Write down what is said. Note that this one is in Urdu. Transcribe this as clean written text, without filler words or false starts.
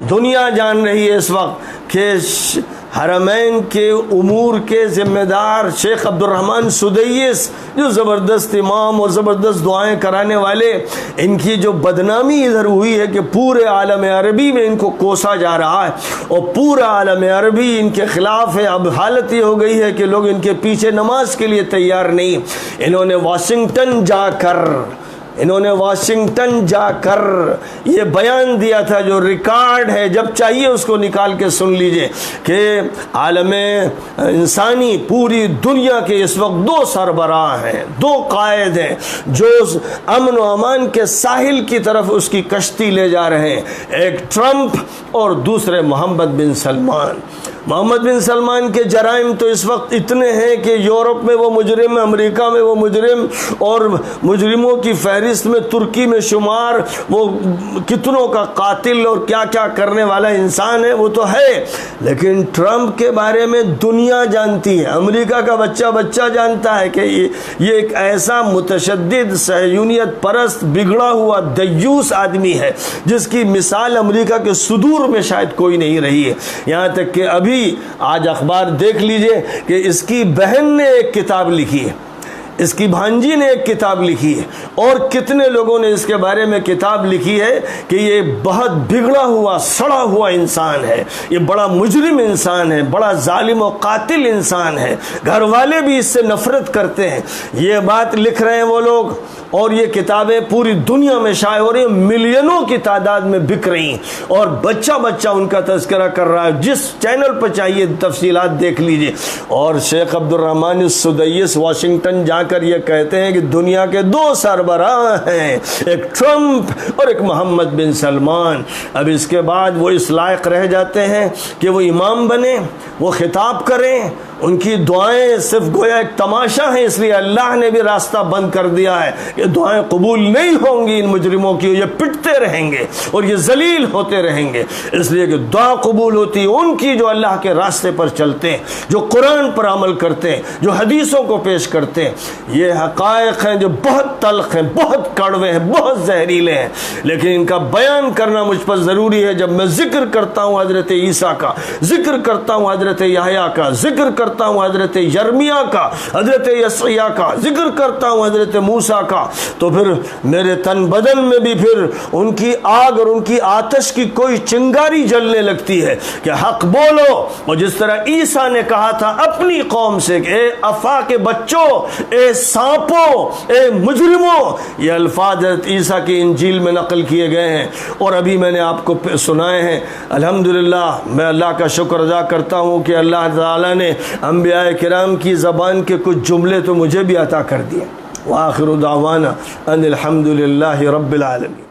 دنیا جان رہی ہے اس وقت کہ حرمین کے امور کے ذمہ دار شیخ عبد الرحمن سدیس، جو زبردست امام اور زبردست دعائیں کرانے والے، ان کی جو بدنامی ادھر ہوئی ہے کہ پورے عالم عربی میں ان کو کوسا جا رہا ہے اور پورا عالم عربی ان کے خلاف ہے۔ اب حالت یہ ہو گئی ہے کہ لوگ ان کے پیچھے نماز کے لیے تیار نہیں۔ انہوں نے واشنگٹن جا کر یہ بیان دیا تھا، جو ریکارڈ ہے، جب چاہیے اس کو نکال کے سن لیجئے، کہ عالم انسانی پوری دنیا کے اس وقت دو سربراہ ہیں، دو قائد ہیں جو امن و امان کے ساحل کی طرف اس کی کشتی لے جا رہے ہیں، ایک ٹرمپ اور دوسرے محمد بن سلمان۔ محمد بن سلمان کے جرائم تو اس وقت اتنے ہیں کہ یورپ میں وہ مجرم، امریکہ میں وہ مجرم، اور مجرموں کی فہرست میں ترکی میں شمار، وہ کتنوں کا قاتل اور کیا کیا کرنے والا انسان ہے، وہ تو ہے۔ لیکن ٹرمپ کے بارے میں دنیا جانتی ہے، امریکہ کا بچہ جانتا ہے کہ یہ ایک ایسا متشدد صہیونیت پرست بگڑا ہوا دیوس آدمی ہے جس کی مثال امریکہ کے صدور میں شاید کوئی نہیں رہی ہے۔ یہاں تک کہ ابھی آج اخبار دیکھ لیجئے کہ اس کی بہن نے ایک کتاب لکھی ہے، اس کی بھانجی نے ایک کتاب لکھی ہے، اور کتنے لوگوں نے اس کے بارے میں کتاب لکھی ہے کہ یہ بہت بگڑا ہوا سڑا ہوا انسان ہے، یہ بڑا مجرم انسان ہے، بڑا ظالم و قاتل انسان ہے، گھر والے بھی اس سے نفرت کرتے ہیں۔ یہ بات لکھ رہے ہیں وہ لوگ، اور یہ کتابیں پوری دنیا میں شائع ہو رہی ہیں، ملینوں کی تعداد میں بک رہی ہیں، اور بچہ ان کا تذکرہ کر رہا ہے۔ جس چینل پر چاہیے تفصیلات دیکھ لیجئے۔ اور شیخ عبد الرحمن السدیس واشنگٹن جا کر یہ کہتے ہیں کہ دنیا کے دو سربراہ ہیں، ایک ٹرمپ اور ایک محمد بن سلمان۔ اب اس کے بعد وہ اس لائق رہ جاتے ہیں کہ وہ امام بنے، وہ خطاب کریں، ان کی دعائیں صرف گویا ایک تماشا ہے، اس لیے اللہ نے بھی راستہ بند کر دیا ہے کہ دعائیں قبول نہیں ہوں گی ان مجرموں کی، یہ پٹتے رہیں گے اور یہ ذلیل ہوتے رہیں گے، اس لیے کہ دعا قبول ہوتی ہے ان کی جو اللہ کے راستے پر چلتے ہیں، جو قرآن پر عمل کرتے ہیں، جو حدیثوں کو پیش کرتے ہیں۔ یہ حقائق ہیں جو بہت تلخ ہیں، بہت کڑوے ہیں، بہت زہریلے ہیں، لیکن ان کا بیان کرنا مجھ پر ضروری ہے۔ جب میں ذکر کرتا ہوں حضرت عیسیٰ کا، ذکر کرتا ہوں حضرت یحییٰ کا، ذکر کرتا ہوں حضرت یرمیہ کا، حضرت یسعیاہ کا، ذکر کرتا ہوں حضرت موسیٰ کا، تو پھر میرے تن بدن میں بھی پھر ان کی آگ اور ان کی آتش کی کوئی چنگاری جلنے لگتی ہے کہ حق بولو۔ اور جس طرح عیسیٰ نے کہا تھا اپنی قوم سے کہ اے افا کے بچوں، اے سانپوں، اے مجرموں، یہ الفاظ حضرت عیسیٰ کی انجیل میں نقل کیے گئے ہیں اور ابھی میں نے آپ کو سنائے ہیں۔ الحمدللہ میں اللہ کا شکر ادا کرتا ہوں کہ اللہ تعالیٰ نے انبیاء کرام کی زبان کے کچھ جملے تو مجھے بھی عطا کر دیے۔ وآخر دعوانا ان الحمدللہ رب العالمین۔